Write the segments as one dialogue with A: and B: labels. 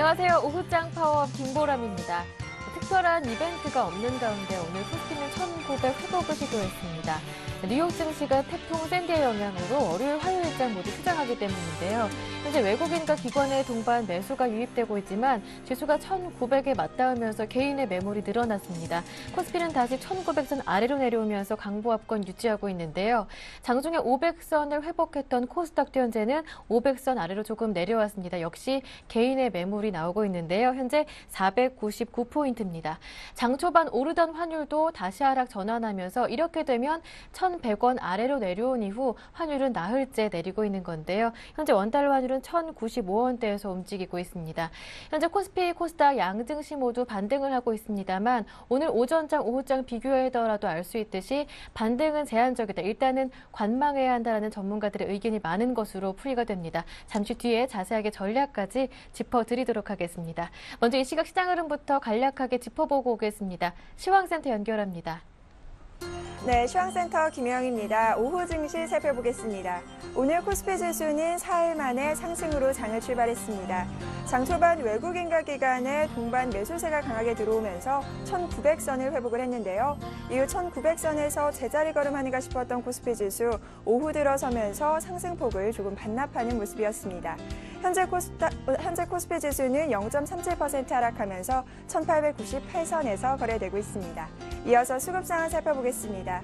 A: 안녕하세요. 오후장 파워업 김보람입니다. 특별한 이벤트가 없는 가운데 오늘 코스피는 1900 회복을 시도했습니다. 뉴욕 증시가 태풍 샌디의 영향으로 월요일, 화요일장 모두 휴장하기 때문인데요. 현재 외국인과 기관의 동반 매수가 유입되고 있지만 지수가 1900에 맞닿으면서 개인의 매물이 늘어났습니다. 코스피는 다시 1900선 아래로 내려오면서 강보합권 유지하고 있는데요. 장중에 500선을 회복했던 코스닥도 현재는 500선 아래로 조금 내려왔습니다. 역시 개인의 매물이 나오고 있는데요. 현재 499포인트입니다. 장 초반 오르던 환율도 다시 하락 전환하면서 이렇게 되면 1,100원 아래로 내려온 이후 환율은 나흘째 내리고 있는 건데요. 현재 원달러 환율은 1,095원대에서 움직이고 있습니다. 현재 코스피, 코스닥 양증시 모두 반등을 하고 있습니다만 오늘 오전장, 오후장 비교하더라도 알 수 있듯이 반등은 제한적이다. 일단은 관망해야 한다는 전문가들의 의견이 많은 것으로 풀이가 됩니다. 잠시 뒤에 자세하게 전략까지 짚어드리도록 하겠습니다. 먼저 이 시각 시장 흐름부터 간략하게 짚어보고 오겠습니다. 시황센터 연결합니다.
B: 네, 시황센터 김영입니다. 오후 증시 살펴보겠습니다. 오늘 코스피 지수는 4일 만에 상승으로 장을 출발했습니다. 장 초반 외국인과 기관의 동반 매수세가 강하게 들어오면서 1900선을 회복을 했는데요. 이후 1900선에서 제자리 걸음하는가 싶었던 코스피 지수 오후 들어서면서 상승폭을 조금 반납하는 모습이었습니다. 현재 코스피 지수는 0.37% 하락하면서 1898선에서 거래되고 있습니다. 이어서 수급 상황 살펴보겠습니다.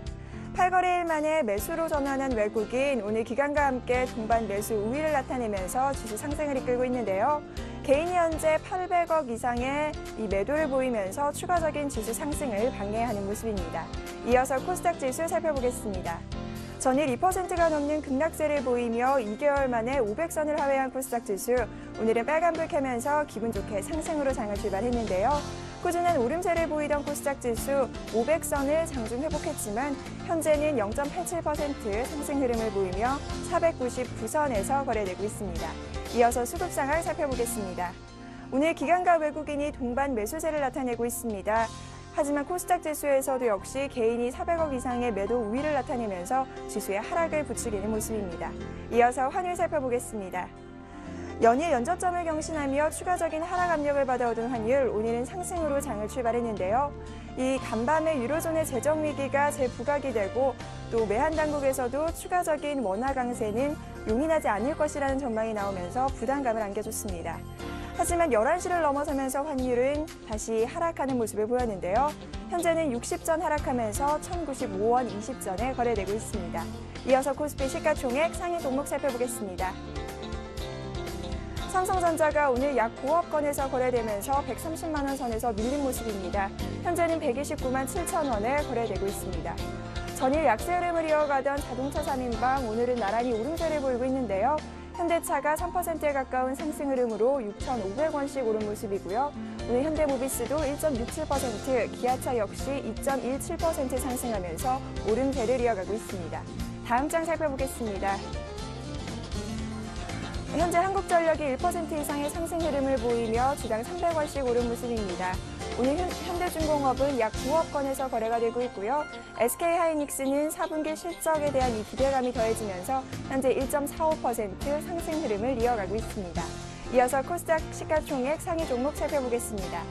B: 8거래일 만에 매수로 전환한 외국인, 오늘 기관과 함께 동반 매수 우위를 나타내면서 지수 상승을 이끌고 있는데요. 개인이 현재 800억 이상의 이 매도를 보이면서 추가적인 지수 상승을 방해하는 모습입니다. 이어서 코스닥 지수 살펴보겠습니다. 전일 2%가 넘는 급락세를 보이며 2개월 만에 500선을 하회한 코스닥 지수, 오늘은 빨간불 켜면서 기분 좋게 상승으로 장을 출발했는데요. 꾸준한 오름세를 보이던 코스닥 지수 500선을 장중 회복했지만 현재는 0.87% 상승 흐름을 보이며 499선에서 거래되고 있습니다. 이어서 수급 상황 살펴보겠습니다. 오늘 기관과 외국인이 동반 매수세를 나타내고 있습니다. 하지만 코스닥 지수에서도 역시 개인이 400억 이상의 매도 우위를 나타내면서 지수의 하락을 부추기는 모습입니다. 이어서 환율 살펴보겠습니다. 연일 연저점을 경신하며 추가적인 하락 압력을 받아오던 환율, 오늘은 상승으로 장을 출발했는데요. 이 간밤에 유로존의 재정 위기가 재부각이 되고 또 외환 당국에서도 추가적인 원화 강세는 용인하지 않을 것이라는 전망이 나오면서 부담감을 안겨줬습니다. 하지만 11시를 넘어서면서 환율은 다시 하락하는 모습을 보였는데요. 현재는 60전 하락하면서 1,095원 20전에 거래되고 있습니다. 이어서 코스피 시가총액 상위 종목 살펴보겠습니다. 삼성전자가 오늘 약 9억 건에서 거래되면서 130만 원 선에서 밀린 모습입니다. 현재는 129만 7천 원에 거래되고 있습니다. 전일 약세 흐름을 이어가던 자동차 3인방, 오늘은 나란히 오름세를 보이고 있는데요. 현대차가 3%에 가까운 상승 흐름으로 6,500원씩 오른 모습이고요. 오늘 현대모비스도 1.67%, 기아차 역시 2.17% 상승하면서 오름세를 이어가고 있습니다. 다음 장 살펴보겠습니다. 현재 한국전력이 1% 이상의 상승 흐름을 보이며 주당 300원씩 오른 모습입니다. 오늘 현대중공업은 약 9억 건에서 거래가 되고 있고요. SK하이닉스는 4분기 실적에 대한 이 기대감이 더해지면서 현재 1.45% 상승 흐름을 이어가고 있습니다. 이어서 코스닥 시가총액 상위 종목 살펴보겠습니다.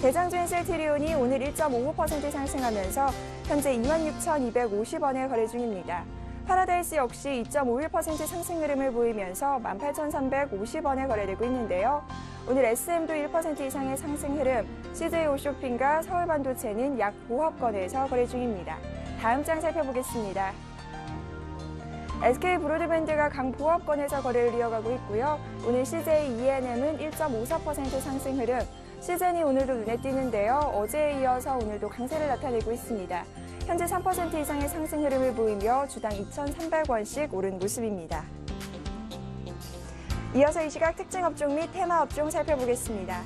B: 대장주인 셀트리온이 오늘 1.55% 상승하면서 현재 26,250원에 거래 중입니다. 파라다이스 역시 2.51% 상승 흐름을 보이면서 18,350원에 거래되고 있는데요. 오늘 SM도 1% 이상의 상승 흐름, CJ오쇼핑과 서울반도체는 약 5억건에서 거래 중입니다. 다음 장 살펴보겠습니다. SK브로드밴드가 강보합권에서 거래를 이어가고 있고요. 오늘 CJ ENM은 1.54% 상승 흐름, 시즌이 오늘도 눈에 띄는데요. 어제에 이어서 오늘도 강세를 나타내고 있습니다. 현재 3% 이상의 상승 흐름을 보이며 주당 2,300원씩 오른 모습입니다. 이어서 이 시각 특징 업종 및 테마 업종 살펴보겠습니다.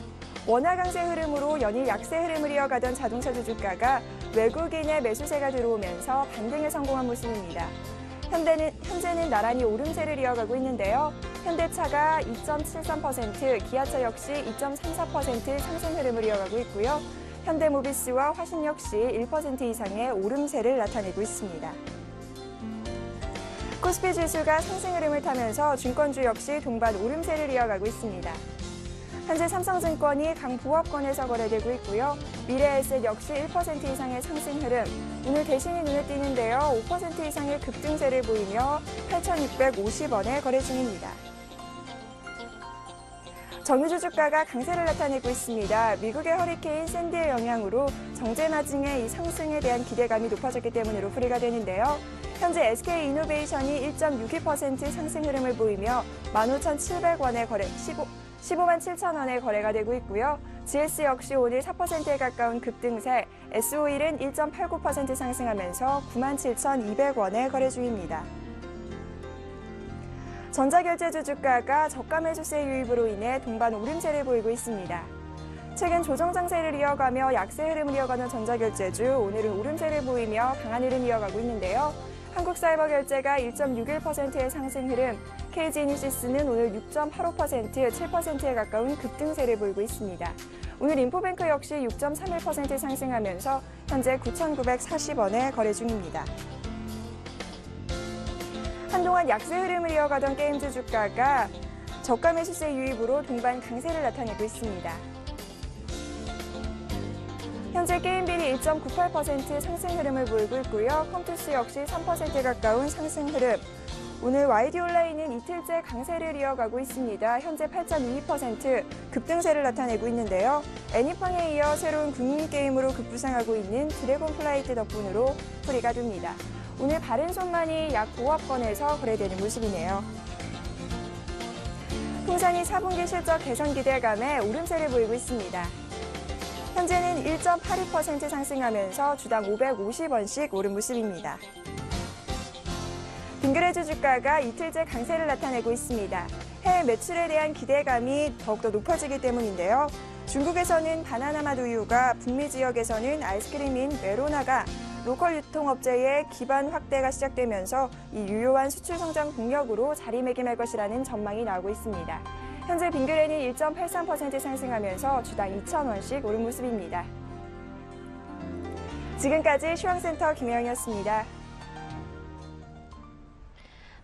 B: 원화 강세 흐름으로 연일 약세 흐름을 이어가던 자동차 주가가 외국인의 매수세가 들어오면서 반등에 성공한 모습입니다. 현재는 나란히 오름세를 이어가고 있는데요. 현대차가 2.73%, 기아차 역시 2.34% 상승 흐름을 이어가고 있고요. 현대모비스와 화신 역시 1% 이상의 오름세를 나타내고 있습니다. 코스피 지수가 상승 흐름을 타면서 증권주 역시 동반 오름세를 이어가고 있습니다. 현재 삼성증권이 강보합권에서 거래되고 있고요. 미래에셋 역시 1% 이상의 상승 흐름. 오늘 대신이 눈에 띄는데요. 5% 이상의 급등세를 보이며 8,650원에 거래 중입니다. 정유주 주가가 강세를 나타내고 있습니다. 미국의 허리케인 샌디의 영향으로 정제 마진의 이 상승에 대한 기대감이 높아졌기 때문에 풀이가 되는데요. 현재 SK이노베이션이 1.62% 상승 흐름을 보이며 15,700원에 거래, 15만 7천원에 거래가 되고 있고요. GS 역시 오늘 4%에 가까운 급등세, S-오일은 1.89% 상승하면서 97,200원에 거래 중입니다. 전자결제주 주가가 저가 매수세 유입으로 인해 동반 오름세를 보이고 있습니다. 최근 조정 장세를 이어가며 약세 흐름을 이어가는 전자결제주, 오늘은 오름세를 보이며 강한 흐름 이어가고 있는데요. 한국사이버결제가 1.61%의 상승 흐름, KG이니시스는 오늘 6.85%, 7%에 가까운 급등세를 보이고 있습니다. 오늘 인포뱅크 역시 6.31% 상승하면서 현재 9,940원에 거래 중입니다. 한동안 약세 흐름을 이어가던 게임주 주가가 저가 매수세 유입으로 동반 강세를 나타내고 있습니다. 현재 게임빌이 1.98% 상승 흐름을 보이고 있고요. 컴투스 역시 3%에 가까운 상승 흐름. 오늘 YD 온라인은 이틀째 강세를 이어가고 있습니다. 현재 8.22% 급등세를 나타내고 있는데요. 애니팡에 이어 새로운 국민 게임으로 급부상하고 있는 드래곤 플라이트 덕분으로 풀이가 됩니다. 오늘 바른손만이 약 보합권에서 거래되는 모습이네요. 통상이 4분기 실적 개선 기대감에 오름세를 보이고 있습니다. 현재는 1.82% 상승하면서 주당 550원씩 오른 모습입니다. 빙그레주 주가가 이틀째 강세를 나타내고 있습니다. 해외 매출에 대한 기대감이 더욱더 높아지기 때문인데요. 중국에서는 바나나맛 우유가, 북미 지역에서는 아이스크림인 메로나가 로컬 유통업체의 기반 확대가 시작되면서 이 유효한 수출 성장 동력으로 자리매김할 것이라는 전망이 나오고 있습니다. 현재 빙그레는 1.83% 상승하면서 주당 2,000원씩 오른 모습입니다. 지금까지 시황센터 김혜영이었습니다.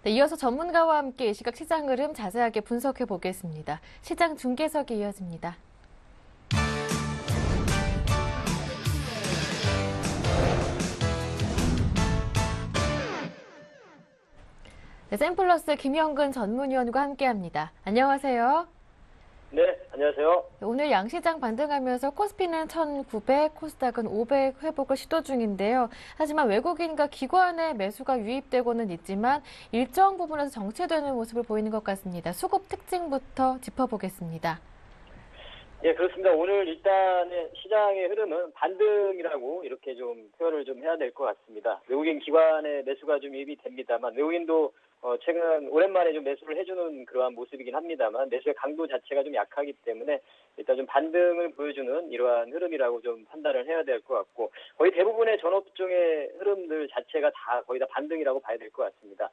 A: 네, 이어서 전문가와 함께 이 시각 시장 흐름 자세하게 분석해 보겠습니다. 시장 중계석이 이어집니다. 네, 샘플러스 김영근 전문위원과 함께합니다. 안녕하세요.
C: 네, 안녕하세요.
A: 오늘 양시장 반등하면서 코스피는 1,900, 코스닥은 500 회복을 시도 중인데요. 하지만 외국인과 기관의 매수가 유입되고는 있지만 일정 부분에서 정체되는 모습을 보이는 것 같습니다. 수급 특징부터 짚어보겠습니다.
C: 예, 그렇습니다. 오늘 일단은 시장의 흐름은 반등이라고 이렇게 좀 표현을 좀 해야 될 것 같습니다. 외국인 기관의 매수가 좀 유입이 됩니다만, 외국인도 최근 오랜만에 좀 매수를 해주는 그러한 모습이긴 합니다만, 매수의 강도 자체가 좀 약하기 때문에 일단 좀 반등을 보여주는 이러한 흐름이라고 좀 판단을 해야 될 것 같고, 거의 대부분의 전업종의 흐름들 자체가 다 거의 다 반등이라고 봐야 될 것 같습니다.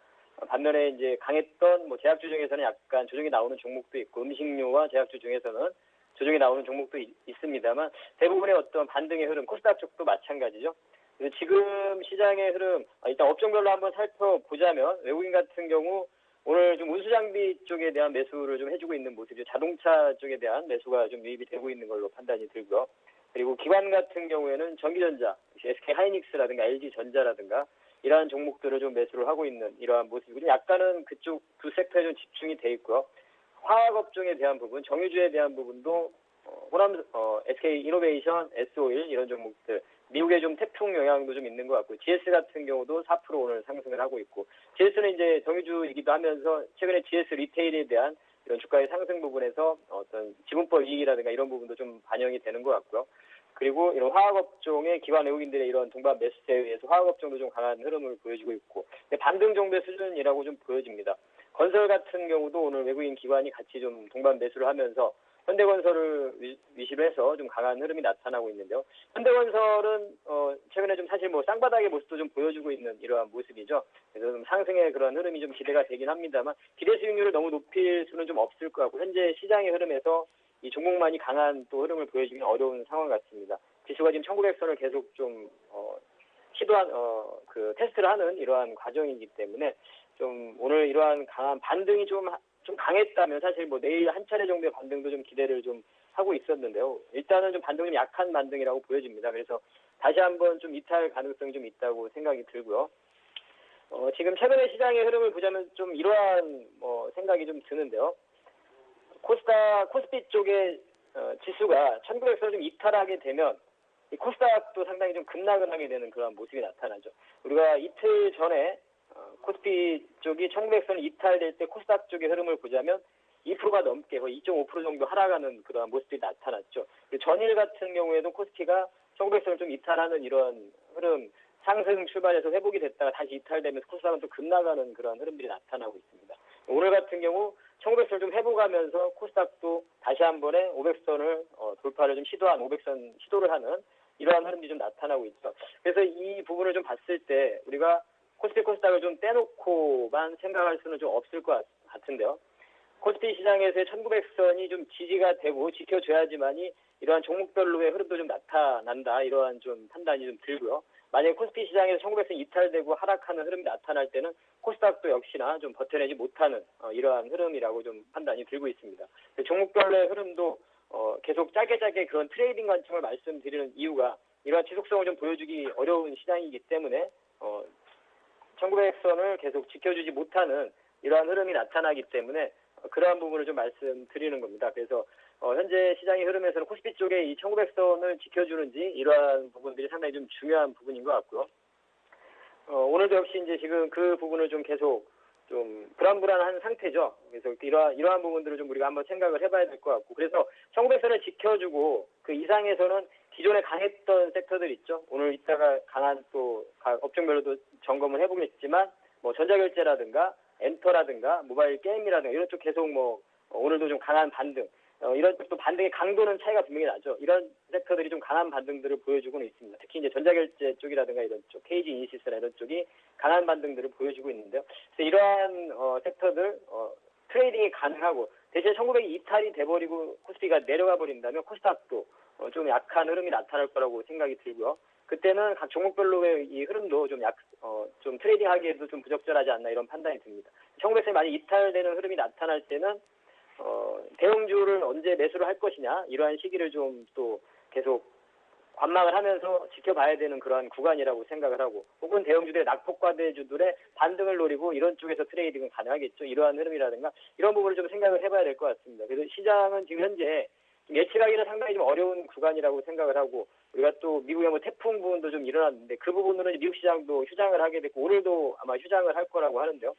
C: 반면에 이제 강했던 제약주 중에서는 약간 조정이 나오는 종목도 있고, 음식료와 제약주 중에서는 조정이 나오는 종목도 있습니다만, 대부분의 어떤 반등의 흐름, 코스닥 쪽도 마찬가지죠. 그래서 지금 시장의 흐름, 일단 업종별로 한번 살펴보자면, 외국인 같은 경우 오늘 좀 운수장비 쪽에 대한 매수를 좀 해주고 있는 모습이죠. 자동차 쪽에 대한 매수가 좀 유입이 되고 있는 걸로 판단이 들고요. 그리고 기관 같은 경우에는 전기전자, SK 하이닉스라든가 LG전자라든가 이러한 종목들을 좀 매수를 하고 있는 이러한 모습이고, 약간은 그쪽 두 섹터에 좀 집중이 돼 있고요. 화학업종에 대한 부분, 정유주에 대한 부분도 SK이노베이션, S-오일 이런 종목들, 미국의 좀 태풍 영향도 좀 있는 것 같고, GS 같은 경우도 4% 오늘 상승을 하고 있고, GS는 이제 정유주이기도 하면서 최근에 GS 리테일에 대한 이런 주가의 상승 부분에서 어떤 지분법 이익이라든가 이런 부분도 좀 반영이 되는 것 같고요. 그리고 이런 화학업종의 기관 외국인들의 이런 동반 매수세에 의해서 화학업종도 좀 강한 흐름을 보여주고 있고, 반등 정도의 수준이라고 좀 보여집니다. 건설 같은 경우도 오늘 외국인 기관이 같이 좀 동반 매수를 하면서 현대건설을 위시로 해서 좀 강한 흐름이 나타나고 있는데요. 현대건설은 최근에 좀 사실 쌍바닥의 모습도 좀 보여주고 있는 이러한 모습이죠. 그래서 좀 상승의 그런 흐름이 좀 기대가 되긴 합니다만, 기대 수익률을 너무 높일 수는 좀 없을 것 같고, 현재 시장의 흐름에서 이 종목만이 강한 또 흐름을 보여주기는 어려운 상황 같습니다. 지수가 지금 1900선을 계속 좀 시도한 테스트를 하는 이러한 과정이기 때문에 좀 오늘 이러한 강한 반등이 좀 좀 강했다면 사실 뭐 내일 한 차례 정도의 반등도 좀 기대를 좀 하고 있었는데요. 일단은 좀 반등이 약한 반등이라고 보여집니다. 그래서 다시 한번 좀 이탈 가능성이 좀 있다고 생각이 들고요. 지금 최근에 시장의 흐름을 보자면 좀 이러한 생각이 좀 드는데요. 코스피 쪽의 지수가 1900선을 좀 이탈하게 되면 이 코스닥도 상당히 좀 급락을 하게 되는 그런 모습이 나타나죠. 우리가 이틀 전에 코스피 쪽이 1900선이 이탈될 때 코스닥 쪽의 흐름을 보자면 2%가 넘게 거의 2.5% 정도 하락하는 그런 모습들이 나타났죠. 전일 같은 경우에도 코스피가 1900선을 좀 이탈하는 이런 흐름, 상승 출발해서 회복이 됐다가 다시 이탈되면서 코스닥은 또 급락하는 그런 흐름들이 나타나고 있습니다. 오늘 같은 경우 1900선을 좀 회복하면서 코스닥도 다시 한 번에 500선을 돌파를 좀 시도한 500선 시도를 하는 이러한 흐름이 좀 나타나고 있죠. 그래서 이 부분을 좀 봤을 때 우리가 코스닥을 좀 떼놓고만 생각할 수는 좀 없을 것 같은데요. 코스피 시장에서의 1900선이 좀 지지가 되고 지켜줘야지만이 이러한 종목별로의 흐름도 좀 나타난다. 이러한 좀 판단이 좀 들고요. 만약에 코스피 시장에서 1900선 이탈되고 하락하는 흐름이 나타날 때는 코스닥도 역시나 좀 버텨내지 못하는 이러한 흐름이라고 좀 판단이 들고 있습니다. 종목별로의 흐름도 계속 짧게 그런 트레이딩 관점을 말씀드리는 이유가 이러한 지속성을 좀 보여주기 어려운 시장이기 때문에 1900선을 계속 지켜주지 못하는 이러한 흐름이 나타나기 때문에 그러한 부분을 좀 말씀드리는 겁니다. 그래서 현재 시장의 흐름에서는 코스피 쪽에 이 1900선을 지켜주는지 이러한 부분들이 상당히 좀 중요한 부분인 것 같고요. 오늘도 역시 이제 지금 그 부분을 좀 계속 좀 불안한 상태죠. 그래서 이러한 부분들을 좀 우리가 한번 생각을 해봐야 될 것 같고, 그래서 1900선을 지켜주고 그 이상에서는 기존에 강했던 섹터들 있죠. 오늘 이따가 강한 또 업종별로도 점검을 해보겠지만 뭐 전자결제라든가 엔터라든가 모바일 게임이라든가 이런 쪽 계속 오늘도 좀 강한 반등, 이런 쪽도 반등의 강도는 차이가 분명히 나죠. 이런 섹터들이 좀 강한 반등들을 보여주고는 있습니다. 특히 이제 전자결제 쪽이라든가 이런 쪽, KG 이니시스나 이런 쪽이 강한 반등들을 보여주고 있는데요. 그래서 이러한 섹터들 트레이딩이 가능하고 대신에 1900이 이탈이 돼버리고 코스피가 내려가 버린다면 코스닥도 좀 약한 흐름이 나타날 거라고 생각이 들고요. 그때는 각 종목별로의 이 흐름도 좀 트레이딩하기에도 좀 부적절하지 않나 이런 판단이 듭니다. 1900선이 많이 이탈되는 흐름이 나타날 때는 대형주를 언제 매수를 할 것이냐 이러한 시기를 좀 또 계속 관망을 하면서 지켜봐야 되는 그러한 구간이라고 생각을 하고, 혹은 대형주들의 낙폭과대주들의 반등을 노리고 이런 쪽에서 트레이딩은 가능하겠죠. 이러한 흐름이라든가 이런 부분을 좀 생각을 해봐야 될 것 같습니다. 그래서 시장은 지금 현재 예측하기는 상당히 좀 어려운 구간이라고 생각을 하고, 우리가 또 미국의 태풍 부분도 좀 일어났는데 그 부분으로는 미국 시장도 휴장을 하게 됐고 오늘도 아마 휴장을 할 거라고 하는데요.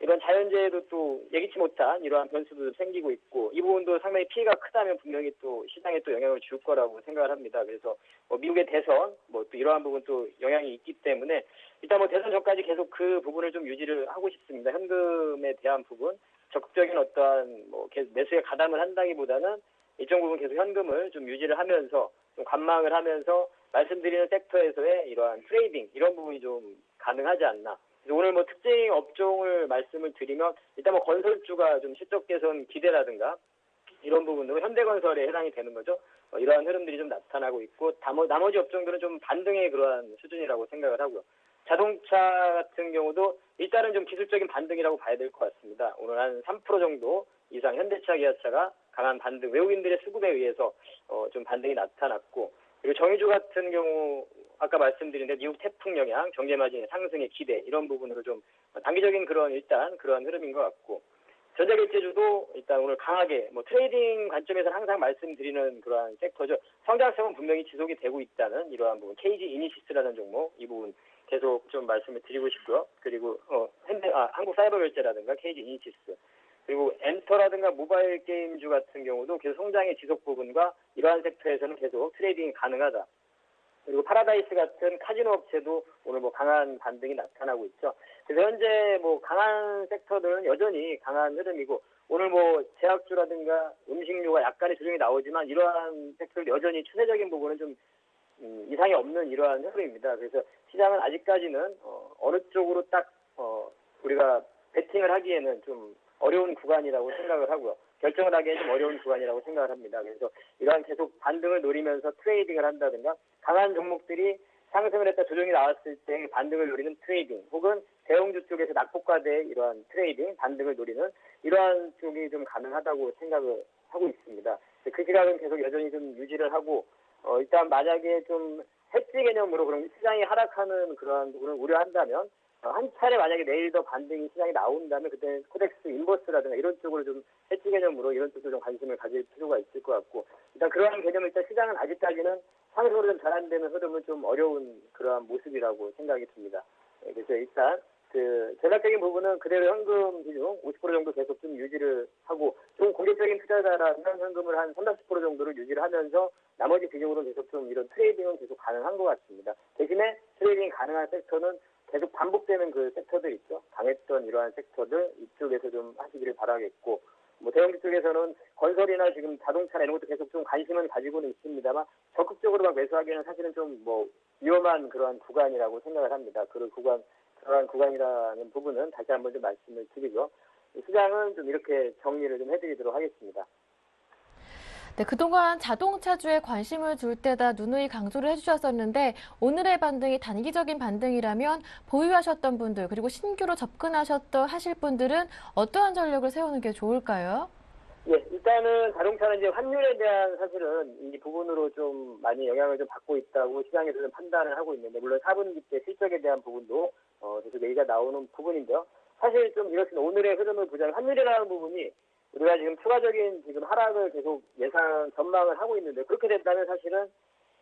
C: 이런 자연재해도 또 예기치 못한 이러한 변수도 생기고 있고, 이 부분도 상당히 피해가 크다면 분명히 또 시장에 또 영향을 줄 거라고 생각을 합니다. 그래서 미국의 대선 또 이러한 부분 또 영향이 있기 때문에 일단 대선 전까지 계속 그 부분을 좀 유지를 하고 싶습니다. 현금에 대한 부분, 적극적인 어떠한 계속 매수에 가담을 한다기보다는 일정 부분 계속 현금을 좀 유지를 하면서 좀 관망을 하면서 말씀드리는 섹터에서의 이러한 트레이딩 이런 부분이 좀 가능하지 않나. 오늘 특징 업종을 말씀을 드리면 일단 건설주가 좀 실적 개선 기대라든가 이런 부분으로 현대건설에 해당이 되는 거죠. 이러한 흐름들이 좀 나타나고 있고 나머지 업종들은 좀 반등의 그러한 수준이라고 생각을 하고요. 자동차 같은 경우도 일단은 좀 기술적인 반등이라고 봐야 될 것 같습니다. 오늘 한 3% 정도 이상 현대차, 기아차가 강한 반등, 외국인들의 수급에 의해서 좀 반등이 나타났고, 그리고 정유주 같은 경우 아까 말씀드린 데 미국 태풍 영향, 경제마진의 상승의 기대 이런 부분으로 좀 단기적인 그런 흐름인 것 같고, 전자결제주도 일단 오늘 강하게 트레이딩 관점에서는 항상 말씀드리는 그러한 섹터죠. 성장성은 분명히 지속이 되고 있다는 이러한 부분, KG 이니시스라는 종목 이 부분 계속 좀 말씀을 드리고 싶고요. 그리고 한국사이버결제라든가 KG 이니시스, 그리고 엔터라든가 모바일 게임주 같은 경우도 계속 성장의 지속 부분과 이러한 섹터에서는 계속 트레이딩이 가능하다. 그리고 파라다이스 같은 카지노 업체도 오늘 강한 반등이 나타나고 있죠. 그래서 현재 강한 섹터들은 여전히 강한 흐름이고, 오늘 제약주라든가 음식료가 약간의 조정이 나오지만 이러한 섹터들 여전히 추세적인 부분은 좀 이상이 없는 이러한 흐름입니다. 그래서 시장은 아직까지는 어느 쪽으로 딱 우리가 베팅을 하기에는 좀 어려운 구간이라고 생각을 하고요. 결정을 하기에는 좀 어려운 구간이라고 생각을 합니다. 그래서 이러한 계속 반등을 노리면서 트레이딩을 한다든가 강한 종목들이 상승을 했다 조정이 나왔을 때 반등을 노리는 트레이딩 혹은 대형주 쪽에서 낙폭과대의 이러한 트레이딩, 반등을 노리는 이러한 쪽이 좀 가능하다고 생각을 하고 있습니다. 그 시각은 계속 여전히 좀 유지를 하고 일단 만약에 좀 해지 개념으로 그럼 시장이 하락하는 그러한 부분을 우려한다면 한 차례 만약에 내일 더 반등이 시장에 나온다면 그때 코덱스 인버스라든가 이런 쪽으로 좀 해지 개념으로 이런 쪽도 좀 관심을 가질 필요가 있을 것 같고 일단 그러한 개념을 일단 시장은 아직까지는 상승으로 좀 전환되는 흐름은 좀 어려운 그러한 모습이라고 생각이 듭니다. 그래서 일단 그 전략적인 부분은 그대로 현금 비중 50% 정도 계속 좀 유지를 하고 좀 공격적인 투자자라면 현금을 한 30~40% 정도를 유지를 하면서 나머지 비중으로 계속 좀 이런 트레이딩은 계속 가능한 것 같습니다. 대신에 트레이딩이 가능한 섹터는 계속 반복되는 그 섹터들 있죠. 강했던 이러한 섹터들 이쪽에서 좀 하시기를 바라겠고 뭐 대형주 쪽에서는 건설이나 지금 자동차나 이런 것도 계속 좀 관심은 가지고는 있습니다만 적극적으로 막 매수하기에는 사실은 좀 뭐 위험한 그러한 구간이라고 생각을 합니다. 그러한 구간이라는 부분은 다시 한번 좀 말씀을 드리고 시장은 좀 이렇게 정리를 좀 해드리도록 하겠습니다.
A: 네, 그동안 자동차주에 관심을 둘 때다 누누이 강조를 해주셨었는데 오늘의 반등이 단기적인 반등이라면 보유하셨던 분들 그리고 신규로 하실 분들은 어떠한 전략을 세우는 게 좋을까요?
C: 예, 일단은 자동차는 이제 환율에 대한 사실은 이 부분으로 좀 많이 영향을 좀 받고 있다고 시장에서는 판단을 하고 있는데 물론 4분기 때 실적에 대한 부분도 계속 얘기가 나오는 부분인데요. 사실 좀 이렇습니다. 오늘의 흐름을 보자면 환율이라는 부분이 우리가 지금 추가적인 지금 하락을 계속 전망을 하고 있는데 그렇게 된다면 사실은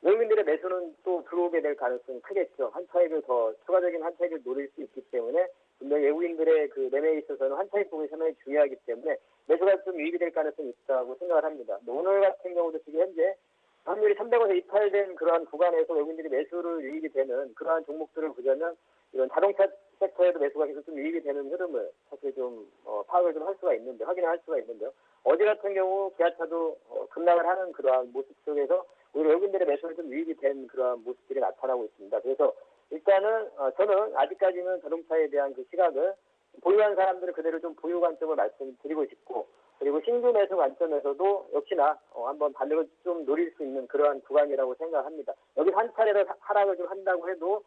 C: 외국인들의 매수는 또 들어오게 될 가능성이 크겠죠. 추가적인 한 차익을 노릴 수 있기 때문에 분명히 외국인들의 그 매매에 있어서는 한 차익 부분이 상당히 중요하기 때문에 매수가 좀 유입이 될 가능성이 있다고 생각을 합니다. 오늘 같은 경우도 지금 현재 환율이 300원에 이탈된 그러한 구간에서 외국인들이 매수를 유입이 되는 그러한 종목들을 보자면 이런 자동차 섹터에도 매수가 계속 좀 유입이 되는 흐름을 사실 좀 파악을 좀 할 수가 있는데 확인할 수가 있는데요. 어제 같은 경우 기아차도 급락을 하는 그러한 모습 속에서 오히려 외국인들의 매수는 좀 유입이 된 그러한 모습들이 나타나고 있습니다. 그래서 일단은 저는 아직까지는 자동차에 대한 그 시각을 보유한 사람들은 그대로 좀 보유 관점을 말씀드리고 싶고 그리고 신규 매수 관점에서도 역시나 한번 반등을 좀 노릴 수 있는 그러한 구간이라고 생각합니다. 여기서 한 차례로 하락을 좀 한다고 해도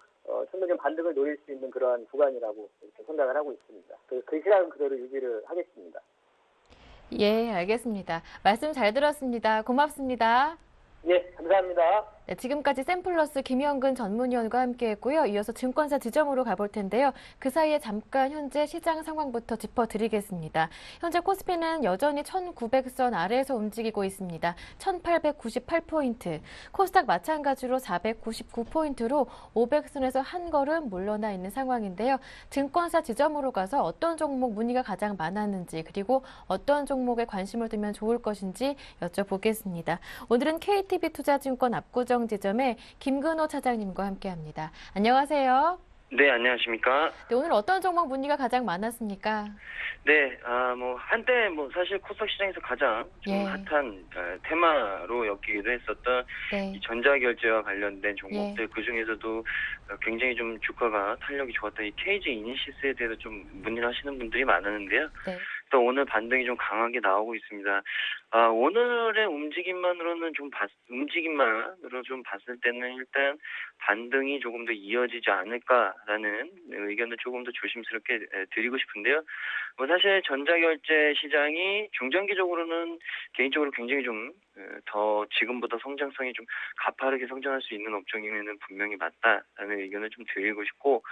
C: 충분히 좀 반등을 노릴 수 있는 그러한 구간이라고 이렇게 생각을 하고 있습니다. 그 시각은 그대로 유지를 하겠습니다.
A: 예, 알겠습니다. 말씀 잘 들었습니다. 고맙습니다.
C: 예, 감사합니다.
A: 네, 지금까지 샘플러스 김영근 전문위원과 함께했고요. 이어서 증권사 지점으로 가볼 텐데요. 그 사이에 잠깐 현재 시장 상황부터 짚어드리겠습니다. 현재 코스피는 여전히 1900선 아래에서 움직이고 있습니다. 1898포인트, 코스닥 마찬가지로 499포인트로 500선에서 한 걸음 물러나 있는 상황인데요. 증권사 지점으로 가서 어떤 종목 문의가 가장 많았는지 그리고 어떤 종목에 관심을 두면 좋을 것인지 여쭤보겠습니다. 오늘은 KTB투자증권 압구정 지점의 김근호 차장님과 함께합니다. 안녕하세요.
D: 네, 안녕하십니까.
A: 네, 오늘 어떤 종목 문의가 가장 많았습니까?
D: 네, 한때 사실 코스닥 시장에서 가장 좀
A: 예.
D: 핫한 테마로 엮이기도 했었던
A: 네.
D: 이 전자결제와 관련된 종목들, 그 중에서도 굉장히 좀 주가가 탄력이 좋았던 이 KG 이니시스에 대해서 좀 문의를 하시는 분들이 많았는데요.
A: 네.
D: 또 오늘 반등이 좀 강하게 나오고 있습니다. 오늘의 움직임만으로 좀 봤을 때는 일단 반등이 조금 더 이어지지 않을까라는 의견을 조금 더 조심스럽게 드리고 싶은데요. 사실 전자결제 시장이 중장기적으로는 개인적으로 굉장히 좀 더 지금보다 성장성이 좀 가파르게 성장할 수 있는 업종이면 분명히 맞다라는 의견을 좀 드리고 싶고,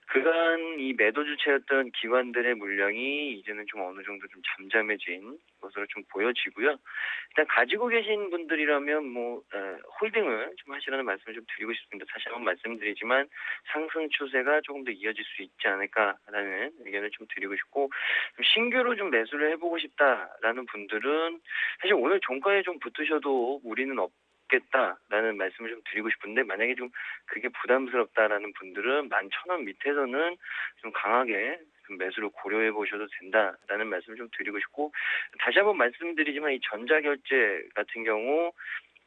D: 그간 이 매도 주체였던 기관들의 물량이 이제는 좀 어느 정도 좀 잠잠해진 것으로 좀 보여지고요. 일단 가지고 계신 분들이라면 홀딩을 좀 하시라는 말씀을 좀 드리고 싶습니다. 다시 한번 말씀드리지만 상승 추세가 조금 더 이어질 수 있지 않을까라는 의견을 좀 드리고 싶고, 좀 신규로 좀 매수를 해보고 싶다라는 분들은 사실 오늘 종가에 좀 붙으셔도 무리는 없겠다라는 말씀을 좀 드리고 싶은데, 만약에 좀 그게 부담스럽다라는 분들은 11,000원 밑에서는 좀 강하게 좀 매수를 고려해 보셔도 된다라는 말씀을 좀 드리고 싶고, 다시 한번 말씀드리지만 이 전자결제 같은 경우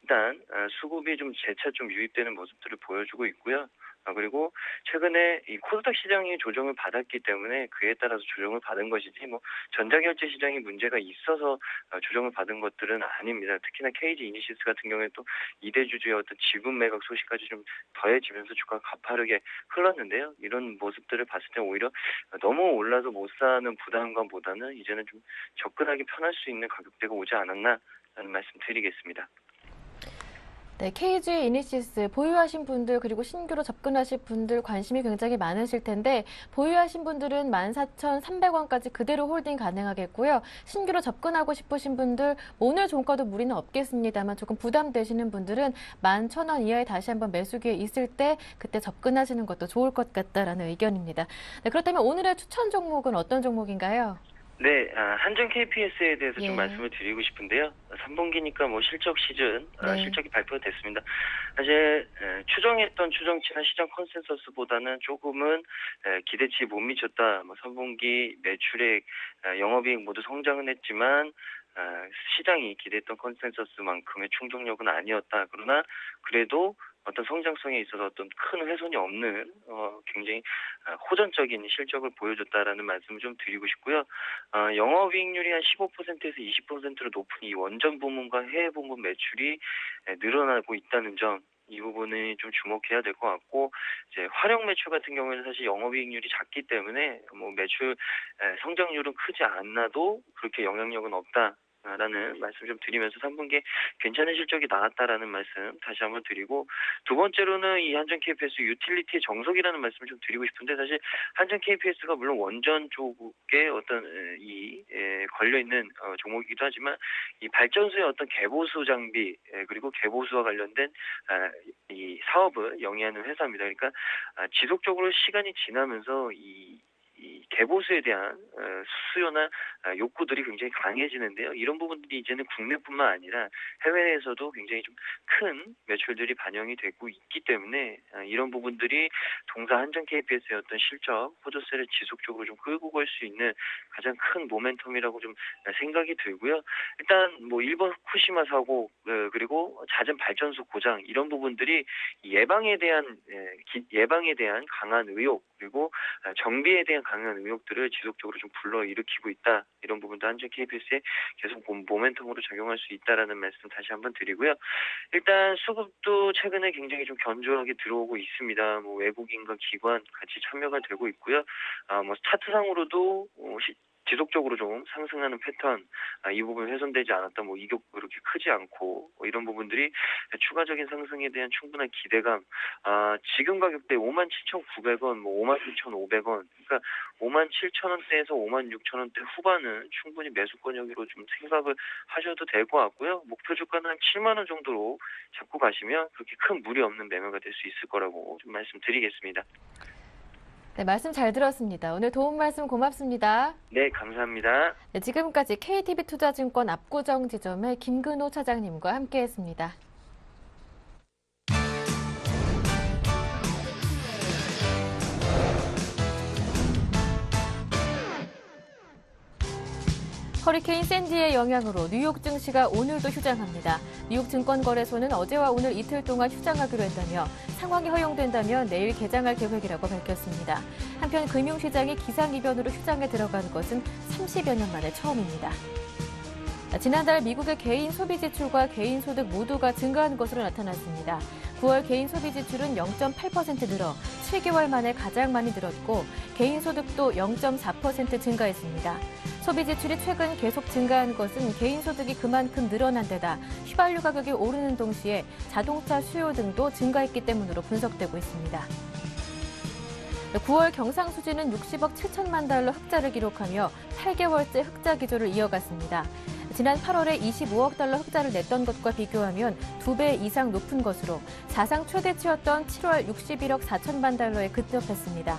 D: 일단 수급이 좀 재차 좀 유입되는 모습들을 보여주고 있고요. 그리고 최근에 이 코스닥 시장이 조정을 받았기 때문에 그에 따라서 조정을 받은 것이지 뭐 전자결제 시장이 문제가 있어서 조정을 받은 것들은 아닙니다. 특히나 KG 이니시스 같은 경우에 또 이대주주의 어떤 지분 매각 소식까지 좀 더해지면서 주가가 가파르게 흘렀는데요. 이런 모습들을 봤을 때 오히려 너무 올라서 못 사는 부담감보다는 이제는 좀 접근하기 편할 수 있는 가격대가 오지 않았나라는 말씀 드리겠습니다.
A: 네, KG 이니시스 보유하신 분들 그리고 신규로 접근하실 분들 관심이 굉장히 많으실 텐데 보유하신 분들은 14,300원까지 그대로 홀딩 가능하겠고요. 신규로 접근하고 싶으신 분들 오늘 종가도 무리는 없겠습니다만 조금 부담되시는 분들은 11,000원 이하에 다시 한번 매수 기회 있을 때 그때 접근하시는 것도 좋을 것 같다라는 의견입니다. 네, 그렇다면 오늘의 추천 종목은 어떤 종목인가요?
D: 네, 한전 KPS에 대해서
A: 예.
D: 좀 말씀을 드리고 싶은데요. 3분기니까 뭐 실적 시즌,
A: 네.
D: 실적이 발표됐습니다. 사실 추정했던 추정치나 시장 컨센서스보다는 조금은 기대치에 못 미쳤다. 뭐 3분기 매출액, 영업이익 모두 성장은 했지만 시장이 기대했던 컨센서스만큼의 충족력은 아니었다. 그러나 그래도 어떤 성장성에 있어서 어떤 큰 훼손이 없는 굉장히 호전적인 실적을 보여줬다라는 말씀을 좀 드리고 싶고요. 영업이익률이 한 15%에서 20%로 높은 이 원전 부문과 해외 부문 매출이 늘어나고 있다는 점. 이 부분이 좀 주목해야 될 것 같고, 이제 활용 매출 같은 경우에는 사실 영업이익률이 작기 때문에 뭐 매출 성장률은 크지 않아도 그렇게 영향력은 없다. 라는 말씀 좀 드리면서 3분기에 괜찮은 실적이 나왔다라는 말씀 다시 한번 드리고, 두 번째로는 이 한전 KPS 유틸리티의 정석이라는 말씀을 좀 드리고 싶은데, 사실 한전 KPS가 물론 원전 쪽에 어떤 걸려있는 종목이기도 하지만 이 발전소의 어떤 개보수 장비 그리고 개보수와 관련된 이 사업을 영위하는 회사입니다. 그러니까 지속적으로 시간이 지나면서 이 개보수에 대한 수요나 욕구들이 굉장히 강해지는데요. 이런 부분들이 이제는 국내뿐만 아니라 해외에서도 굉장히 좀 큰 매출들이 반영이 되고 있기 때문에 이런 부분들이 동사 한전 KPS의 어떤 실적 호조세를 지속적으로 좀 끌고 갈 수 있는 가장 큰 모멘텀이라고 좀 생각이 들고요. 일단 뭐 일본 후쿠시마 사고 그리고 잦은 발전소 고장 이런 부분들이 예방에 대한 강한 의욕 그리고 정비에 대한 강한 의욕들을 지속적으로 좀 불러일으키고 있다. 이런 부분도 한전 KPS에 계속 모멘텀으로 작용할 수 있다라는 말씀 다시 한번 드리고요. 일단 수급도 최근에 굉장히 좀 견조하게 들어오고 있습니다. 뭐 외국인과 기관 같이 참여가 되고 있고요. 뭐 차트상으로도 지속적으로 좀 상승하는 패턴, 이 부분 훼손되지 않았다, 뭐 이격 그렇게 크지 않고 이런 부분들이 추가적인 상승에 대한 충분한 기대감. 지금 가격대 57,900원, 뭐 56,500원, 그러니까 57,000원대에서 56,000원대 후반은 충분히 매수권역으로 좀 생각을 하셔도 될 것 같고요. 목표 주가는 한 7만 원 정도로 잡고 가시면 그렇게 큰 무리 없는 매매가 될 수 있을 거라고 좀 말씀드리겠습니다.
A: 네, 말씀 잘 들었습니다. 오늘 도움 말씀 고맙습니다.
D: 네, 감사합니다.
A: 네, 지금까지 KTB투자증권 압구정 지점의 김근호 차장님과 함께했습니다. 허리케인 샌디의 영향으로 뉴욕 증시가 오늘도 휴장합니다. 뉴욕 증권거래소는 어제와 오늘 이틀 동안 휴장하기로 했다며 상황이 허용된다면 내일 개장할 계획이라고 밝혔습니다. 한편 금융시장이 기상이변으로 휴장에 들어가는 것은 30여 년 만에 처음입니다. 지난달 미국의 개인 소비 지출과 개인 소득 모두가 증가한 것으로 나타났습니다. 9월 개인 소비 지출은 0.8% 늘어 7개월 만에 가장 많이 늘었고 개인 소득도 0.4% 증가했습니다. 소비 지출이 최근 계속 증가한 것은 개인 소득이 그만큼 늘어난 데다 휘발유 가격이 오르는 동시에 자동차 수요 등도 증가했기 때문으로 분석되고 있습니다. 9월 경상수지는 60억 7천만 달러 흑자를 기록하며 8개월째 흑자 기조를 이어갔습니다. 지난 8월에 25억 달러 흑자를 냈던 것과 비교하면 2배 이상 높은 것으로 사상 최대치였던 7월 61억 4천만 달러에 근접했습니다.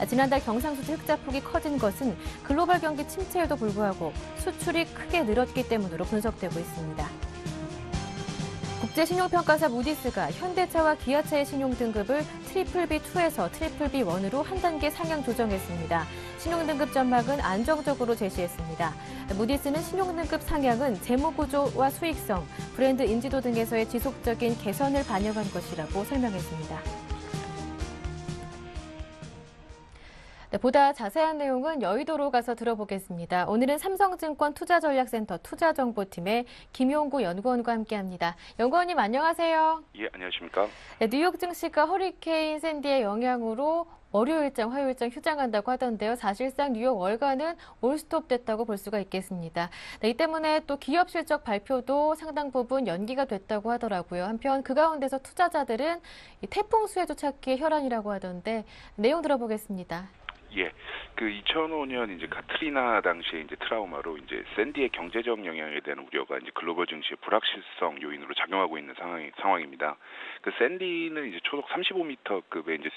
A: 지난달 경상수지 흑자폭이 커진 것은 글로벌 경기 침체에도 불구하고 수출이 크게 늘었기 때문으로 분석되고 있습니다. 국제신용평가사 무디스가 현대차와 기아차의 신용등급을 BBB2에서 BBB1으로 한 단계 상향 조정했습니다. 신용등급 전망은 안정적으로 제시했습니다. 무디스는 신용등급 상향은 재무구조와 수익성, 브랜드 인지도 등에서의 지속적인 개선을 반영한 것이라고 설명했습니다. 네, 보다 자세한 내용은 여의도로 가서 들어보겠습니다. 오늘은 삼성증권 투자전략센터 투자정보팀의 김용구 연구원과 함께합니다. 연구원님 안녕하세요.
E: 예, 안녕하십니까.
A: 네, 뉴욕 증시가 허리케인 샌디의 영향으로 월요일장, 화요일장 휴장한다고 하던데요. 사실상 뉴욕 월가는 올스톱 됐다고 볼 수가 있겠습니다. 네, 이 때문에 또 기업 실적 발표도 상당 부분 연기가 됐다고 하더라고요. 한편 그 가운데서 투자자들은 이 태풍 수혜주 찾기에 혈안이라고 하던데 내용 들어보겠습니다.
E: 예, 그 2005년 이제 카트리나 당시에 이제 트라우마로 이제 샌디의 경제적 영향에 대한 우려가 이제 글로벌 증시의 불확실성 요인으로 작용하고 있는 상황입니다. 그 샌디는 이제 초속 35m급의 이제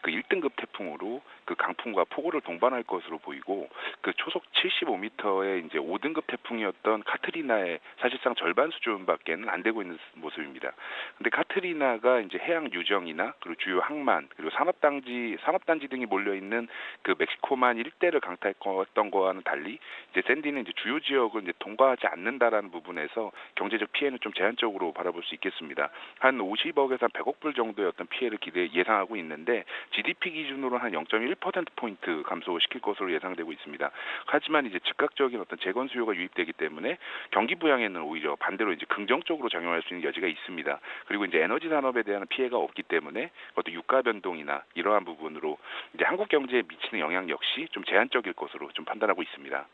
E: 그 1등급 태풍으로 그 강풍과 폭우를 동반할 것으로 보이고 그 초속 75m의 이제 5등급 태풍이었던 카트리나의 사실상 절반 수준밖에는 안 되고 있는 모습입니다. 근데 카트리나가 이제 해양 유정이나 그리고 주요 항만 그리고 산업단지 등이 몰려 있는 그 멕시코만 일대를 강타했던 거와는 달리 이제 샌디는 이제 주요 지역을 이제 통과하지 않는다라는 부분에서 경제적 피해는 좀 제한적으로 바라볼 수 있겠습니다. 한 50억에서 한 100억 불 정도의 어떤 피해를 예상하고 있는데 GDP 기준으로 한 0.1%포인트 감소시킬 것으로 예상되고 있습니다. 하지만 이제 즉각적인 어떤 재건 수요가 유입되기 때문에 경기 부양에는 오히려 반대로 이제 긍정적으로 작용할 수 있는 여지가 있습니다. 그리고 이제 에너지 산업에 대한 피해가 없기 때문에 어떤 유가 변동이나 이러한 부분으로 이제 한국 경제에 미치는 영향 역시 좀 제한적일 것으로 좀 판단하고 있습니다.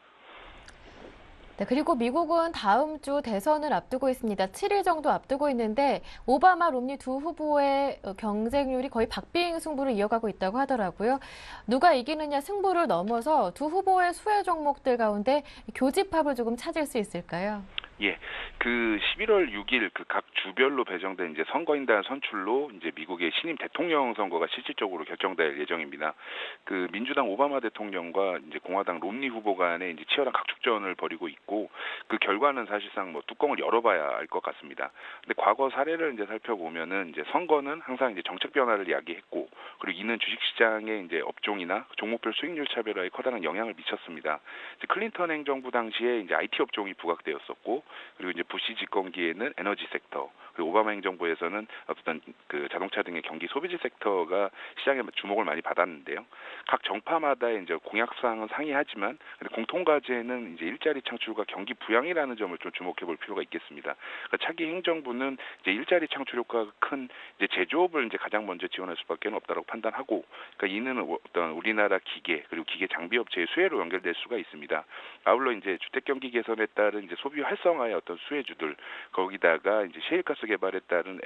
A: 네, 그리고 미국은 다음 주 대선을 앞두고 있습니다. 7일 정도 앞두고 있는데 오바마, 롬니 두 후보의 경쟁률이 거의 박빙 승부를 이어가고 있다고 하더라고요. 누가 이기느냐 승부를 넘어서 두 후보의 수혜 종목들 가운데 교집합을 조금 찾을 수 있을까요?
E: 예, 그 11월 6일 그 각 주별로 배정된 이제 선거인단 선출로 이제 미국의 신임 대통령 선거가 실질적으로 결정될 예정입니다. 그 민주당 오바마 대통령과 이제 공화당 롬니 후보 간에 이제 치열한 각축전을 벌이고 있고 그 결과는 사실상 뭐 뚜껑을 열어봐야 알 것 같습니다. 근데 과거 사례를 이제 살펴보면은 이제 선거는 항상 이제 정책 변화를 야기했고 그리고 이는 주식시장의 이제 업종이나 종목별 수익률 차별화에 커다란 영향을 미쳤습니다. 이제 클린턴 행정부 당시에 이제 IT 업종이 부각되었었고 그리고 이제 부시 집권기에는 에너지 섹터, 그리고 오바마 행정부에서는 어떤 그 자동차 등의 경기 소비재 섹터가 시장에 주목을 많이 받았는데요. 각 정파마다 이제 공약사항은 상이하지만 공통 과제는 이제 일자리 창출과 경기 부양이라는 점을 좀 주목해 볼 필요가 있겠습니다. 그러니까 차기 행정부는 이제 일자리 창출 효과가 큰 이제 제조업을 이제 가장 먼저 지원할 수밖에 없다고 판단하고, 그러니까 이는 어떤 우리나라 기계 그리고 기계 장비 업체의 수혜로 연결될 수가 있습니다. 아울러 이제 주택 경기 개선에 따른 이제 소비 활성화의 어떤 수혜주들, 거기다가 이제 셰일가스 개발에 따른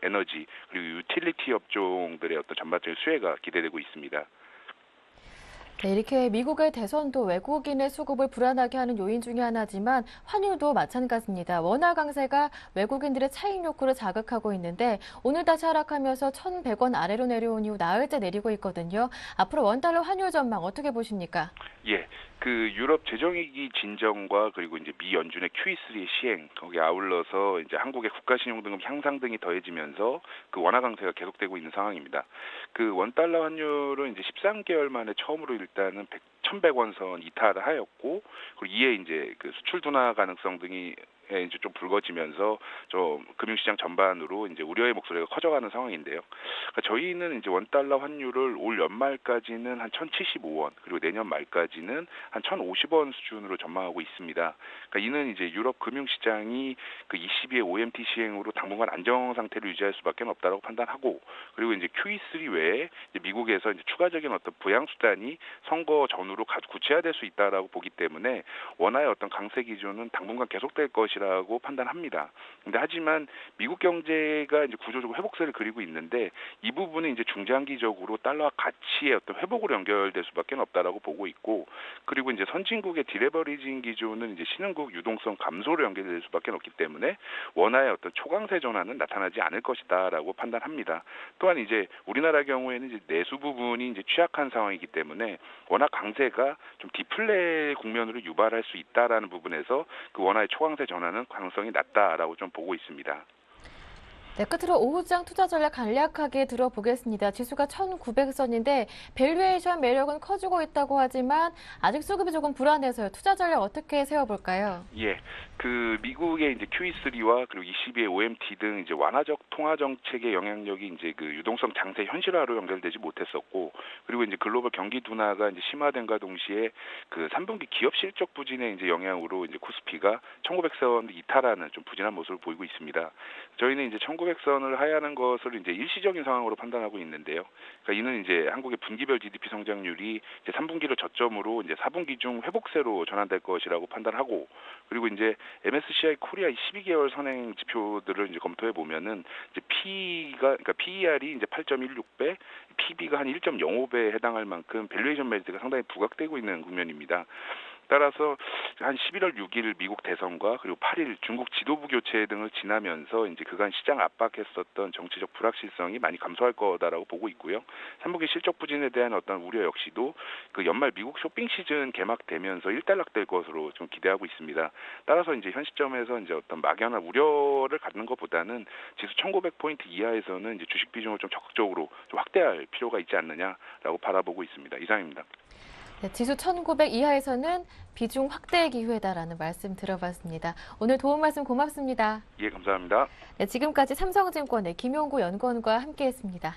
E: 에너지 그리고 유틸리티 업종들의 어떤 전반적인 수혜가 기대되고 있습니다.
A: 네, 이렇게 미국의 대선도 외국인의 수급을 불안하게 하는 요인 중에 하나지만 환율도 마찬가지입니다. 원화 강세가 외국인들의 차익 욕구를 자극하고 있는데 오늘 다시 하락하면서 1,100원 아래로 내려온 이후 나흘째 내리고 있거든요. 앞으로 원달러 환율 전망 어떻게 보십니까?
E: 예, 그 유럽 재정위기 진정과 그리고 이제 미 연준의 QE3의 시행, 거기에 아울러서 이제 한국의 국가신용등급 향상 등이 더해지면서 그 원화 강세가 계속되고 있는 상황입니다. 그 원달러 환율은 이제 13개월 만에 처음으로 일단은 1,100원 선 이탈을 하였고, 그리고 이에 이제 그 수출 둔화 가능성 등이 이제 좀 불거지면서 좀 금융시장 전반으로 이제 우려의 목소리가 커져가는 상황인데요. 그러니까 저희는 이제 원달러 환율을 올 연말까지는 한 1,075원 그리고 내년 말까지는 한 1,050원 수준으로 전망하고 있습니다. 그러니까 이는 이제 유럽 금융시장이 그 22의 OMT 시행으로 당분간 안정 상태를 유지할 수밖에 없다라고 판단하고, 그리고 이제 QE3 외에 이제 미국에서 이제 추가적인 어떤 부양 수단이 선거 전후로 구체화될 수 있다라고 보기 때문에 원화의 어떤 강세 기조는 당분간 계속될 것이라고 판단합니다. 근데 하지만 미국 경제가 이제 구조적으로 회복세를 그리고 있는데 이 부분은 이제 중장기적으로 달러 가치의 어떤 회복으로 연결될 수밖에 없다라고 보고 있고, 그리고 이제 선진국의 디레버리징 기조는 이제 신흥국 유동성 감소로 연결될 수밖에 없기 때문에 원화의 어떤 초강세 전환은 나타나지 않을 것이다라고 판단합니다. 또한 이제 우리나라 경우에는 이제 내수 부분이 이제 취약한 상황이기 때문에 원화 강세가 좀 디플레 국면으로 유발할 수 있다라는 부분에서 그 원화의 초강세 전환은 가능성이 낮다라고 좀 보고 있습니다.
A: 네, 끝으로 오후장 투자 전략 간략하게 들어보겠습니다. 지수가 1900선인데 밸류에이션 매력은 커지고 있다고 하지만 아직 수급이 조금 불안해서요. 투자 전략 어떻게 세워볼까요?
E: 예, 그 미국의 이제 QE3와 그리고 22의 OMT 등 이제 완화적 통화 정책의 영향력이 이제 그 유동성 장세 현실화로 연결되지 못했었고, 그리고 이제 글로벌 경기 둔화가 이제 심화된과 동시에 그 3분기 기업 실적 부진의 이제 영향으로 이제 코스피가 1900선 이탈하는 좀 부진한 모습을 보이고 있습니다. 저희는 이제 1900선을 하야하는 것을 이제 일시적인 상황으로 판단하고 있는데요. 그러니까 이는 이제 한국의 분기별 GDP 성장률이 이제 3분기를 저점으로 이제 4분기 중 회복세로 전환될 것이라고 판단하고, 그리고 이제 MSCI 코리아 12개월 선행 지표들을 이제 검토해 보면은 이제 그러니까 PER이 이제 8.16배, PB가 한 1.05배에 해당할 만큼 밸류에이션 메리트가 상당히 부각되고 있는 국면입니다. 따라서 한 11월 6일 미국 대선과 그리고 8일 중국 지도부 교체 등을 지나면서 이제 그간 시장 압박했었던 정치적 불확실성이 많이 감소할 거다라고 보고 있고요. 3분기 실적 부진에 대한 어떤 우려 역시도 그 연말 미국 쇼핑 시즌 개막되면서 일단락될 것으로 좀 기대하고 있습니다. 따라서 이제 현 시점에서 이제 어떤 막연한 우려를 갖는 것보다는 지수 1900포인트 이하에서는 이제 주식 비중을 좀 적극적으로 좀 확대할 필요가 있지 않느냐라고 바라보고 있습니다. 이상입니다.
A: 네, 지수 1900 이하에서는 비중 확대 기회다라는 말씀 들어봤습니다. 오늘 도움 말씀 고맙습니다.
E: 예, 감사합니다.
A: 네, 지금까지 삼성증권의 김용구 연구원과 함께했습니다.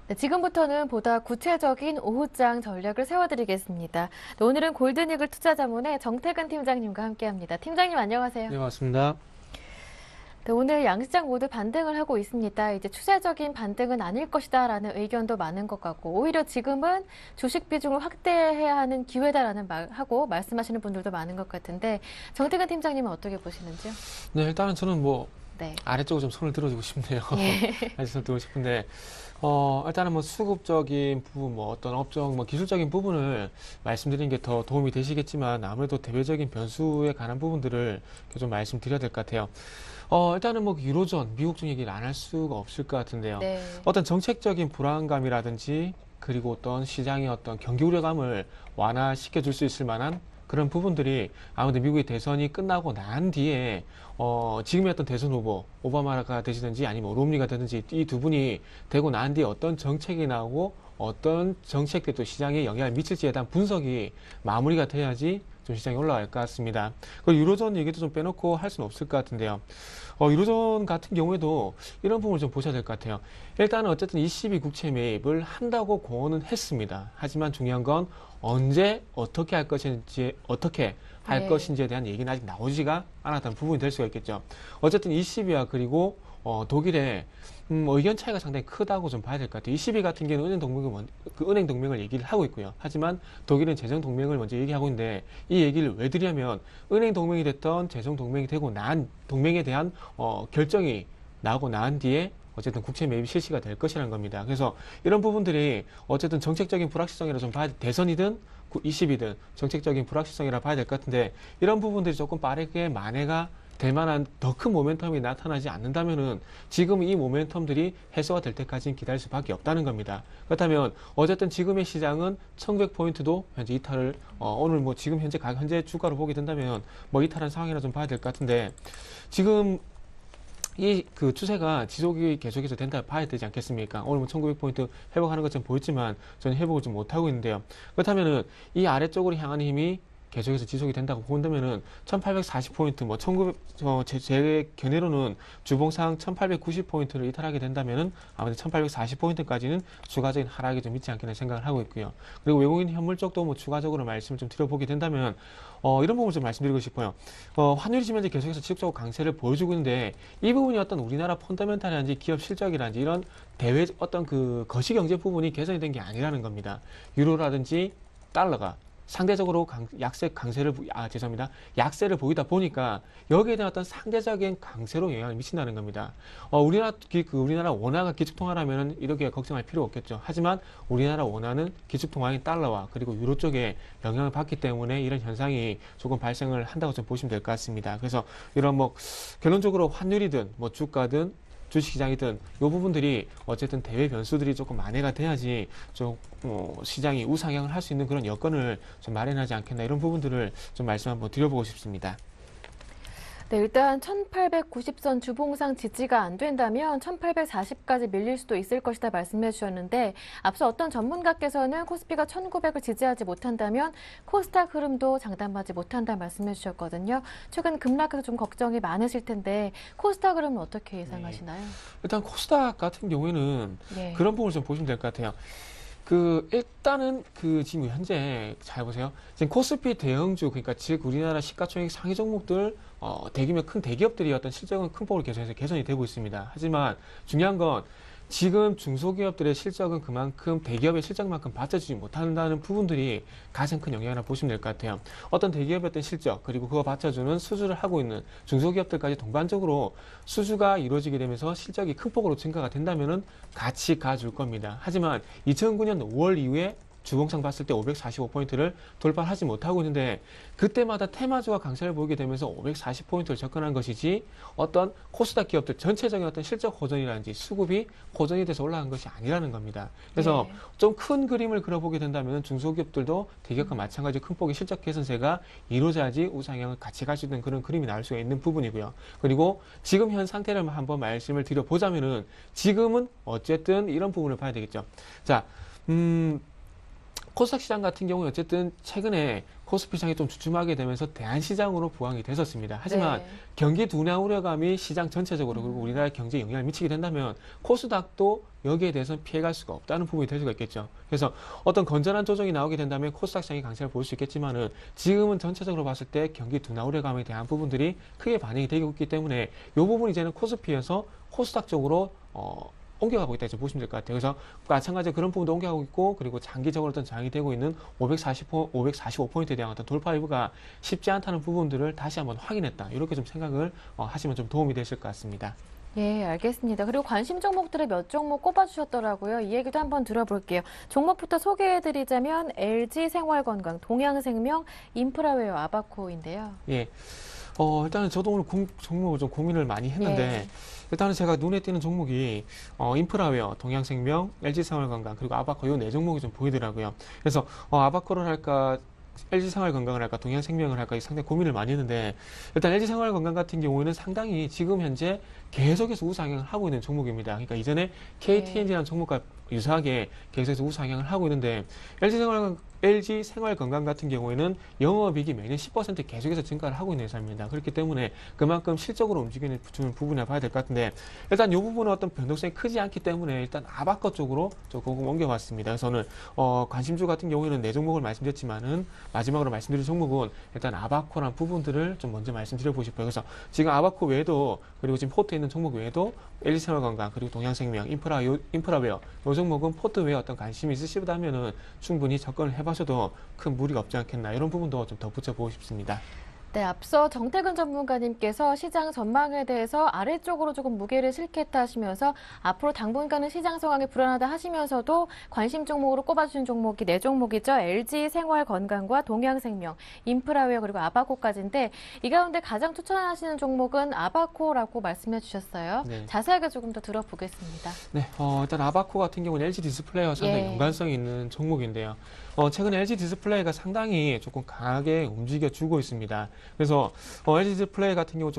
A: 네, 지금부터는 보다 구체적인 오후장 전략을 세워드리겠습니다. 네, 오늘은 골든이글 투자자문의 정태근 팀장님과 함께합니다. 팀장님 안녕하세요.
F: 네, 맞습니다.
A: 네, 오늘 양시장 모두 반등을 하고 있습니다. 이제 추세적인 반등은 아닐 것이다라는 의견도 많은 것 같고, 오히려 지금은 주식 비중을 확대해야 하는 기회다라는 말하고 말씀하시는 분들도 많은 것 같은데, 정태근 팀장님은 어떻게 보시는지요?
F: 네, 일단은 저는
A: 네.
F: 아래쪽으로 좀 손을 들어주고 싶네요.
A: 예.
F: 아래쪽 손을 들고 싶은데, 일단은 수급적인 부분, 어떤 업종, 기술적인 부분을 말씀드리는 게 더 도움이 되시겠지만, 아무래도 대외적인 변수에 관한 부분들을 좀 말씀드려야 될 것 같아요. 일단은 유로존, 미국존 얘기를 안 할 수가 없을 것 같은데요.
A: 네.
F: 어떤 정책적인 불안감이라든지, 그리고 어떤 시장의 어떤 경기 우려감을 완화시켜 줄 수 있을 만한 그런 부분들이 아무래도 미국의 대선이 끝나고 난 뒤에 지금의 어떤 대선 후보, 오바마가 되시든지 아니면 롬니가 되든지 이 두 분이 되고 난 뒤에 어떤 정책이 나오고 어떤 정책들이 또 시장에 영향을 미칠지에 대한 분석이 마무리가 돼야지 좀 시장이 올라갈 것 같습니다. 그 유로존 얘기도 좀 빼놓고 할 수는 없을 것 같은데요. 유로존 같은 경우에도 이런 부분을 좀 보셔야 될 것 같아요. 일단은 어쨌든 22 국채 매입을 한다고 공언은 했습니다. 하지만 중요한 건 언제 어떻게 할 것인지
A: 네.
F: 것인지에 대한 얘기는 아직 나오지가 않았다는 부분이 될 수가 있겠죠. 어쨌든 22와 그리고 독일의 의견 차이가 상당히 크다고 좀 봐야 될 것 같아요. 22 같은 경우는 은행 동맹을 얘기를 하고 있고요. 하지만 독일은 재정 동맹을 먼저 얘기하고 있는데 이 얘기를 왜 드리냐면 은행 동맹이 됐던 재정 동맹이 되고 난 동맹에 대한 결정이 나고 난 뒤에 어쨌든 국채 매입이 실시가 될 것이라는 겁니다. 그래서 이런 부분들이 어쨌든 정책적인 불확실성이라 좀 봐야 대선이든 20이든 정책적인 불확실성이라 봐야 될 것 같은데 이런 부분들이 조금 빠르게 만회가 될 만한 더 큰 모멘텀이 나타나지 않는다면은 지금 이 모멘텀들이 해소가 될 때까지는 기다릴 수밖에 없다는 겁니다. 그렇다면 어쨌든 지금의 시장은 1900포인트도 현재 이탈을 오늘 지금 현재 주가로 보게 된다면 이탈한 상황이라 좀 봐야 될 것 같은데 지금 이 그 추세가 지속이 계속해서 된다 봐야 되지 않겠습니까? 오늘 뭐 1900포인트 회복하는 것처럼 보였지만 저는 회복을 좀 못하고 있는데요. 그렇다면은 이 아래쪽으로 향하는 힘이 계속해서 지속이 된다고 본다면은 1840포인트, 뭐 1900, 제 견해로는 주봉상 1890포인트를 이탈하게 된다면은 아무래도 1840포인트까지는 추가적인 하락이 좀 있지 않겠나 생각을 하고 있고요. 그리고 외국인 현물 쪽도 뭐 추가적으로 말씀을 좀 드려보게 된다면 이런 부분을 좀 말씀드리고 싶어요. 환율이 지금 현재 계속해서 지속적으로 강세를 보여주고 있는데 이 부분이 어떤 우리나라 펀더멘탈이라든지 기업 실적이라든지 이런 대외 어떤 그 거시경제 부분이 개선이 된 게 아니라는 겁니다. 유로라든지 달러가 상대적으로 약세를 보이다 보니까 여기에 대한 어떤 상대적인 강세로 영향을 미친다는 겁니다. 우리나라 원화가 기축통화라면 이렇게 걱정할 필요 없겠죠. 하지만 우리나라 원화는 기축통화인 달러와 그리고 유로 쪽에 영향을 받기 때문에 이런 현상이 조금 발생을 한다고 좀 보시면 될 것 같습니다. 그래서 이런 뭐 결론적으로 환율이든 뭐 주가든 주식시장이든 이 부분들이 어쨌든 대외 변수들이 조금 만회가 돼야지 좀 시장이 우상향을 할 수 있는 그런 여건을 좀 마련하지 않겠나 이런 부분들을 좀 말씀 한번 드려보고 싶습니다.
A: 네, 일단 1890선 주봉상 지지가 안 된다면 1840까지 밀릴 수도 있을 것이다 말씀해 주셨는데 앞서 어떤 전문가께서는 코스피가 1900을 지지하지 못한다면 코스닥 흐름도 장담하지 못한다 말씀해 주셨거든요. 최근 급락해서 좀 걱정이 많으실 텐데 코스닥 흐름은 어떻게 예상하시나요?
F: 일단 코스닥 같은 경우에는
A: 네.
F: 그런 부분을 좀 보시면 될 것 같아요. 일단은 지금 현재 잘 보세요. 지금 코스피 대형주, 그러니까 즉 우리나라 시가총액 상위 종목들, 대규모 큰 대기업들이 어떤 실적은 큰 폭으로 개선해서 개선이 되고 있습니다. 하지만 중요한 건 지금 중소기업들의 실적은 그만큼 대기업의 실적만큼 받쳐주지 못한다는 부분들이 가장 큰 영향을 보시면 될 것 같아요. 어떤 대기업의 어떤 실적 그리고 그거 받쳐주는 수주를 하고 있는 중소기업들까지 동반적으로 수주가 이루어지게 되면서 실적이 큰 폭으로 증가가 된다면은 같이 가줄 겁니다. 하지만 2009년 5월 이후에 주봉상 봤을 때 545포인트를 돌파하지 못하고 있는데 그때마다 테마주가 강세를 보이게 되면서 540포인트를 접근한 것이지 어떤 코스닥 기업들 전체적인 어떤 실적 호전이라든지 수급이 호전이 돼서 올라간 것이 아니라는 겁니다. 그래서
A: 네.
F: 좀 큰 그림을 그려보게 된다면 중소기업들도 대기업과 마찬가지 큰 폭의 실적 개선세가 이루어져야지 우상향을 같이 갈 수 있는 그런 그림이 나올 수가 있는 부분이고요. 그리고 지금 현 상태를 한번 말씀을 드려보자면은 지금은 어쨌든 이런 부분을 봐야 되겠죠. 자, 코스닥 시장 같은 경우는 어쨌든 최근에 코스피 시장이 좀 주춤하게 되면서 대안시장으로 부각이 됐었습니다. 하지만
A: 네.
F: 경기 둔화 우려감이 시장 전체적으로 그리고 우리나라 경제에 영향을 미치게 된다면 코스닥도 여기에 대해서는 피해갈 수가 없다는 부분이 될 수가 있겠죠. 그래서 어떤 건전한 조정이 나오게 된다면 코스닥 시장이 강세를 보일 수 있겠지만은 지금은 전체적으로 봤을 때 경기 둔화 우려감에 대한 부분들이 크게 반영이 되고 있기 때문에 이 부분이 이제는 코스피에서 코스닥 쪽으로 옮겨가고 있다 이렇게 보시면 될 것 같아요. 그래서 마찬가지로 그런 부분도 옮겨가고 있고 그리고 장기적으로 어떤 저항이 되고 있는 545포인트에 대한 어떤 돌파 여부가 쉽지 않다는 부분들을 다시 한번 확인했다. 이렇게 좀 생각을 하시면 좀 도움이 되실 것 같습니다.
A: 예, 알겠습니다. 그리고 관심 종목들을 몇 종목 꼽아주셨더라고요. 이 얘기도 한번 들어볼게요. 종목부터 소개해드리자면 LG생활건강, 동양생명, 인프라웨어, 아바코인데요.
F: 예. 일단은 저도 오늘 종목을 좀 고민을 많이 했는데
A: 예.
F: 일단은 제가 눈에 띄는 종목이 인프라웨어, 동양생명, LG생활건강 그리고 아바코 이 네 종목이 좀 보이더라고요. 그래서 아바코를 할까 LG생활건강을 할까 동양생명을 할까 상당히 고민을 많이 했는데 일단 LG생활건강 같은 경우에는 상당히 지금 현재 계속해서 우상향을 하고 있는 종목입니다. 그러니까 이전에 KTNG라는 종목과 유사하게 계속해서 우상향을 하고 있는데 LG생활건강 같은 경우에는 영업이익이 매년 10% 계속해서 증가를 하고 있는 회사입니다. 그렇기 때문에 그만큼 실적으로 움직이는 부분을 봐야 될 것 같은데 일단 이 부분은 어떤 변동성이 크지 않기 때문에 일단 아바코 쪽으로 조금 옮겨봤습니다. 그래서 오늘 관심주 같은 경우에는 네 종목을 말씀드렸지만은 마지막으로 말씀드린 종목은 일단 아바코라는 부분들을 좀 먼저 말씀드려보고 싶어요. 그래서 지금 아바코 외에도 그리고 지금 포트에 있는 종목 외에도 LG생활건강 그리고 동양생명, 인프라웨어 이 종목은 포트 외에 어떤 관심이 있으시다면은 충분히 접근을 해봐셔도 큰 무리가 없지 않겠나 이런 부분도 좀 덧붙여보고 싶습니다.
A: 네, 앞서 정태근 전문가님께서 시장 전망에 대해서 아래쪽으로 조금 무게를 실겠다 하시면서 앞으로 당분간은 시장 상황이 불안하다 하시면서도 관심 종목으로 꼽아주신 종목이 네 종목이죠. LG생활건강과 동양생명, 인프라웨어 그리고 아바코까지인데 이 가운데 가장 추천하시는 종목은 아바코라고 말씀해 주셨어요.
F: 네.
A: 자세하게 조금 더 들어보겠습니다.
F: 네, 일단 아바코 같은 경우는 LG 디스플레이와 상당히
A: 예.
F: 연관성이 있는 종목인데요. 최근에 LG 디스플레이가 상당히 조금 강하게 움직여주고 있습니다. 그래서 LG 디스플레이 같은 경우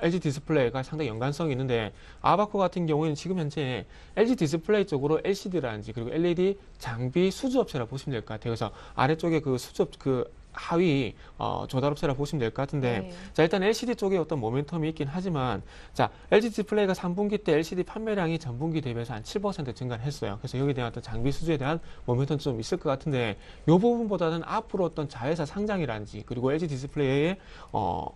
F: LG 디스플레이가 상당히 연관성이 있는데 아바코 같은 경우에는 지금 현재 LG 디스플레이 쪽으로 LCD라든지 그리고 LED 장비 수주업체라 보시면 될 것 같아요. 그래서 아래쪽에 그 수주업 하위 조달업체라 보시면 될 것 같은데
A: 네.
F: 자 일단 LCD 쪽에 어떤 모멘텀이 있긴 하지만 자 LG 디스플레이가 3분기 때 LCD 판매량이 전분기 대비해서 한 7% 증가를 했어요. 그래서 여기에 대한 어떤 장비 수주에 대한 모멘텀 좀 있을 것 같은데 이 부분보다는 앞으로 어떤 자회사 상장이라든지 그리고 LG 디스플레이의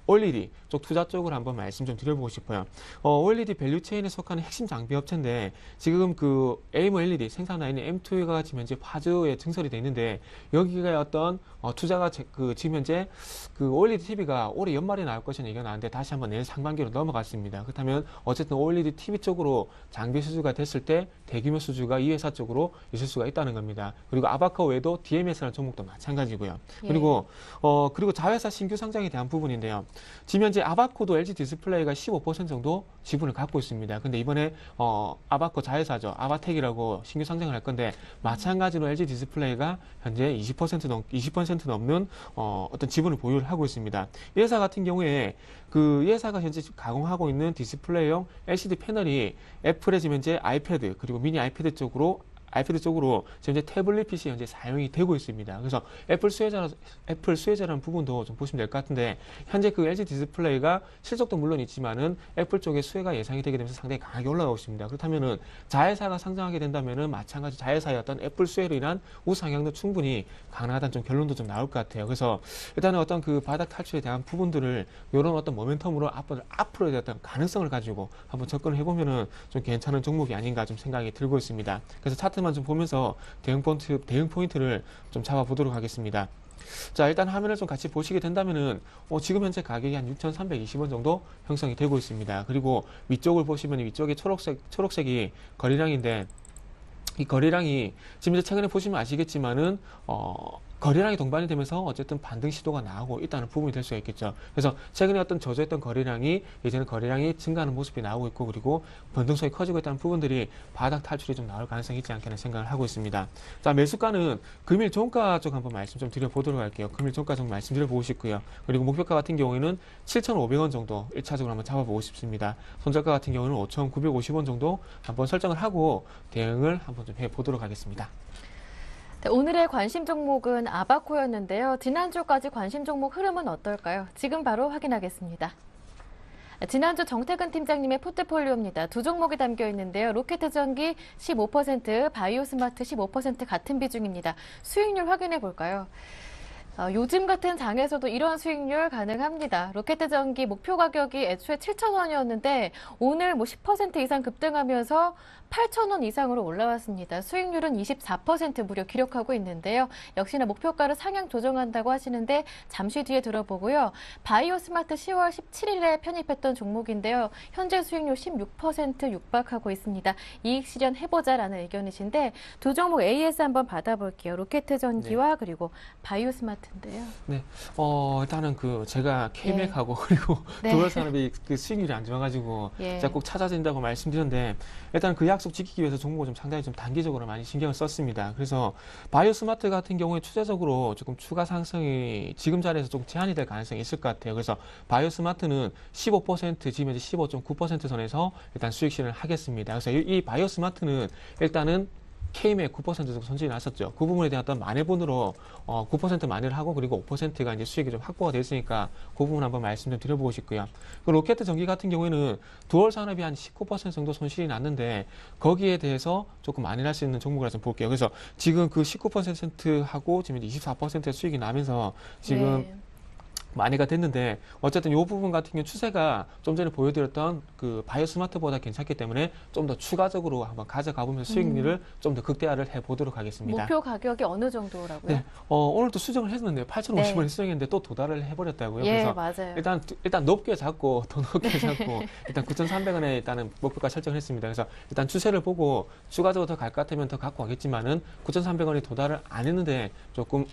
F: OLED 쪽 투자 쪽을 한번 말씀 좀 드려보고 싶어요. OLED 밸류체인에 속하는 핵심 장비 업체인데 지금 그 AMOLED 생산 라인의 M2가 지금 현재 파주에 증설이 돼 있는데 여기가 어떤 투자가 지금 현재 그 OLED TV가 올해 연말에 나올 것이라는 얘기가 나왔는데 다시 한번 내년 상반기로 넘어갔습니다. 그렇다면 어쨌든 OLED TV 쪽으로 장비 수주가 됐을 때 대규모 수주가 이 회사 쪽으로 있을 수가 있다는 겁니다. 그리고 아바카 외에도 DMS라는 종목도 마찬가지고요. 그리고 그리고 자회사 신규 상장에 대한 부분인데요. 지금 현재 아바코도 LG 디스플레이가 15% 정도 지분을 갖고 있습니다. 근데 이번에 아바코 자회사죠. 아바텍이라고 신규 상장을 할 건데 마찬가지로 LG 디스플레이가 현재 20% 넘는 어떤 지분을 보유를 하고 있습니다. 이 회사 같은 경우에 이 회사가 현재 가공하고 있는 디스플레이용 LCD 패널이 애플의 지금 현재 아이패드 그리고 미니 아이패드 쪽으로 지금 현재 태블릿 PC 현재 사용이 되고 있습니다. 그래서 애플 수혜자라는 부분도 좀 보시면 될 것 같은데 현재 그 LG 디스플레이가 실적도 물론 있지만은 애플 쪽의 수혜가 예상이 되게 되면서 상당히 강하게 올라가고 있습니다. 그렇다면은 자회사가 상장하게 된다면은 마찬가지 자회사의 어떤 애플 수혜로 인한 우상향도 충분히 가능하다는 좀 결론도 좀 나올 것 같아요. 그래서 일단은 어떤 그 바닥 탈출에 대한 부분들을 이런 어떤 모멘텀으로 앞으로의 어떤 가능성을 가지고 한번 접근을 해보면은 좀 괜찮은 종목이 아닌가 좀 생각이 들고 있습니다. 그래서 차트만 좀 보면서 대응 포인트를 좀 잡아보도록 하겠습니다. 자, 일단 화면을 좀 같이 보시게 된다면은 지금 현재 가격이 한 6,320원 정도 형성이 되고 있습니다. 그리고 위쪽을 보시면 위쪽에 초록색이 거래량인데 이 거래량이 지금 이제 최근에 보시면 아시겠지만은 거래량이 동반이 되면서 어쨌든 반등 시도가 나오고 있다는 부분이 될 수가 있겠죠. 그래서 최근에 어떤 저조했던 거래량이 이제는 거래량이 증가하는 모습이 나오고 있고 그리고 변동성이 커지고 있다는 부분들이 바닥 탈출이 좀 나올 가능성이 있지 않겠나 생각을 하고 있습니다. 자, 매수가는 금일 종가 쪽 한번 말씀 좀 드려보도록 할게요. 금일 종가 좀 말씀드려보고 싶고요. 그리고 목표가 같은 경우에는 7,500원 정도 1차적으로 한번 잡아보고 싶습니다. 손절가 같은 경우는 5,950원 정도 한번 설정을 하고 대응을 한번 좀 해보도록 하겠습니다.
A: 네, 오늘의 관심 종목은 아바코였는데요. 지난주까지 관심 종목 흐름은 어떨까요? 지금 바로 확인하겠습니다. 지난주 정태근 팀장님의 포트폴리오입니다. 두 종목이 담겨 있는데요. 로켓전기 15%, 바이오스마트 15% 같은 비중입니다. 수익률 확인해 볼까요? 요즘 같은 장에서도 이런 수익률 가능합니다. 로켓전기 목표 가격이 애초에 7,000원이었는데 오늘 10% 이상 급등하면서 8,000원 이상으로 올라왔습니다. 수익률은 24% 무려 기록하고 있는데요. 역시나 목표가를 상향 조정한다고 하시는데 잠시 뒤에 들어보고요. 바이오스마트 10월 17일에 편입했던 종목인데요. 현재 수익률 16% 육박하고 있습니다. 이익 실현해보자라는 의견이신데 두 종목 AS 한번 받아볼게요. 로켓전기와 그리고 바이오스마트인데요.
F: 네, 일단은 제가 K맥하고 그리고 도열산업이 그 수익률이 안 좋아가지고 제가 꼭 찾아진다고 말씀드렸는데 일단 그 약속 지키기 위해서 종목을 좀 상당히 좀 단기적으로 많이 신경을 썼습니다. 그래서 바이오스마트 같은 경우에 추세적으로 조금 추가 상승이 지금 자리에서 좀 제한이 될 가능성이 있을 것 같아요. 그래서 바이오스마트는 15% 지금 현재 15.9% 선에서 일단 수익 실현을 하겠습니다. 그래서 이 바이오스마트는 일단은 K맥 9% 정도 손실이 났었죠. 그 부분에 대한 어떤 만회분으로 9% 만회를 하고 그리고 5%가 이제 수익이 좀 확보가 됐으니까 그 부분 한번 말씀 좀 드려보고 싶고요. 그 로켓전기 같은 경우에는 두얼 산업이 한 19% 정도 손실이 났는데 거기에 대해서 조금 만회를 할 수 있는 종목이라 좀 볼게요. 그래서 지금 그 19%하고 지금 24%의 수익이 나면서 지금 만회가 됐는데 어쨌든 이 부분 같은 경우 추세가 좀 전에 보여드렸던 그 바이오스마트보다 괜찮기 때문에 좀 더 추가적으로 한번 가져가 보면서 수익률을 좀 더 극대화를 해보도록 하겠습니다.
A: 목표 가격이 어느 정도라고요?
F: 네, 오늘 또 수정을 했는데 8,050원에 수정했는데 또 도달을 해버렸다고요.
A: 예,
F: 그래서
A: 맞아요.
F: 일단 높게 잡고 더 높게 잡고 일단 9,300원에 일단은 목표가 설정을 했습니다. 그래서 일단 추세를 보고 추가적으로 더 갈 것 같으면 더 갖고 가겠지만은 9,300원이 도달을 안 했는데 조금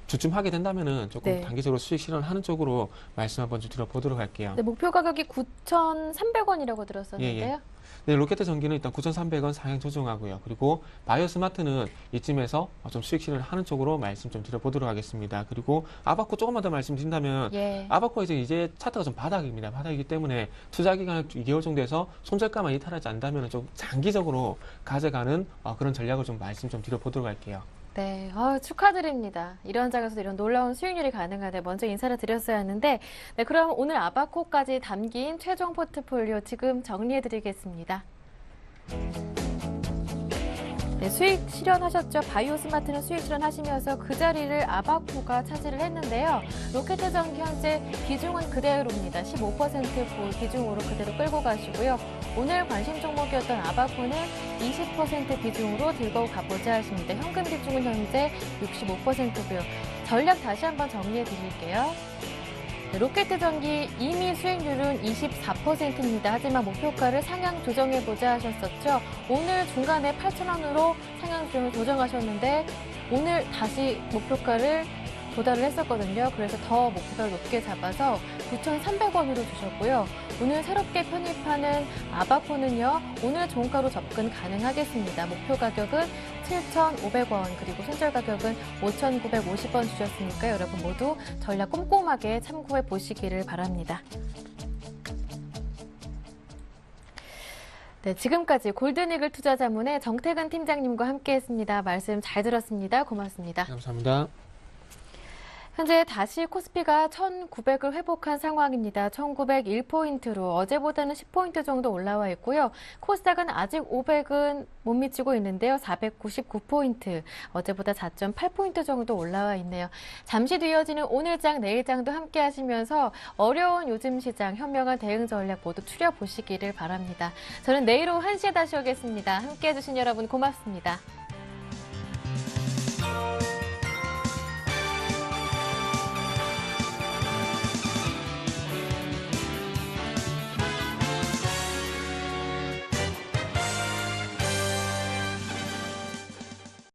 F: 주춤 하게 된다면은 조금
A: 네.
F: 단기적으로 수익 실현하는 쪽으로 말씀 한번 좀 드려보도록 할게요.
A: 네, 목표 가격이 9,300원이라고 들었었는데요.
F: 네, 롯데전기는 일단 9,300원 상향 조정하고요. 그리고 바이오스마트는 이쯤에서 좀 수익 실현하는 쪽으로 말씀 좀 드려보도록 하겠습니다. 그리고 아바코 조금만 더 말씀드린다면
A: 예.
F: 아바코가 이제 차트가 좀 바닥입니다. 바닥이기 때문에 투자 기간을 2개월 정도에서 손절가만 이탈하지 않다면 좀 장기적으로 가져가는 그런 전략을 좀 말씀 좀 드려보도록 할게요.
A: 네, 축하드립니다. 이런 장에서도 이런 놀라운 수익률이 가능하대 먼저 인사를 드렸어야 하는데, 네, 그럼 오늘 아바코까지 담긴 최종 포트폴리오 지금 정리해드리겠습니다. 네, 수익 실현하셨죠? 바이오스마트는 수익 실현하시면서 그 자리를 아바코가 차지를 했는데요. 로켓전기 현재 비중은 그대로입니다. 15% 비중으로 그대로 끌고 가시고요. 오늘 관심 종목이었던 아바코는 20% 비중으로 들고 가보자 하십니다. 현금 비중은 현재 65%고요. 전략 다시 한번 정리해 드릴게요. 네, 로켓전기 이미 수익률은 24%입니다. 하지만 목표가를 상향 조정해보자 하셨었죠. 오늘 중간에 8,000원으로 상향 조정하셨는데 오늘 다시 목표가를 도달을 했었거든요. 그래서 더 목표가를 높게 잡아서 9,300원으로 주셨고요. 오늘 새롭게 편입하는 아바코는요. 오늘 종가로 접근 가능하겠습니다. 목표 가격은 7,500원 그리고 손절 가격은 5,950원 주셨으니까 여러분 모두 전략 꼼꼼하게 참고해 보시기를 바랍니다. 네, 지금까지 골든이글 투자자문의 정태근 팀장님과 함께했습니다. 말씀 잘 들었습니다. 고맙습니다.
F: 감사합니다.
A: 현재 다시 코스피가 1,900을 회복한 상황입니다. 1,901포인트로 어제보다는 10포인트 정도 올라와 있고요. 코스닥은 아직 500은 못 미치고 있는데요. 499포인트, 어제보다 4.8포인트 정도 올라와 있네요. 잠시 뒤 이어지는 오늘장, 내일장도 함께 하시면서 어려운 요즘 시장, 현명한 대응 전략 모두 추려보시기를 바랍니다. 저는 내일 오후 1시에 다시 오겠습니다. 함께 해주신 여러분 고맙습니다.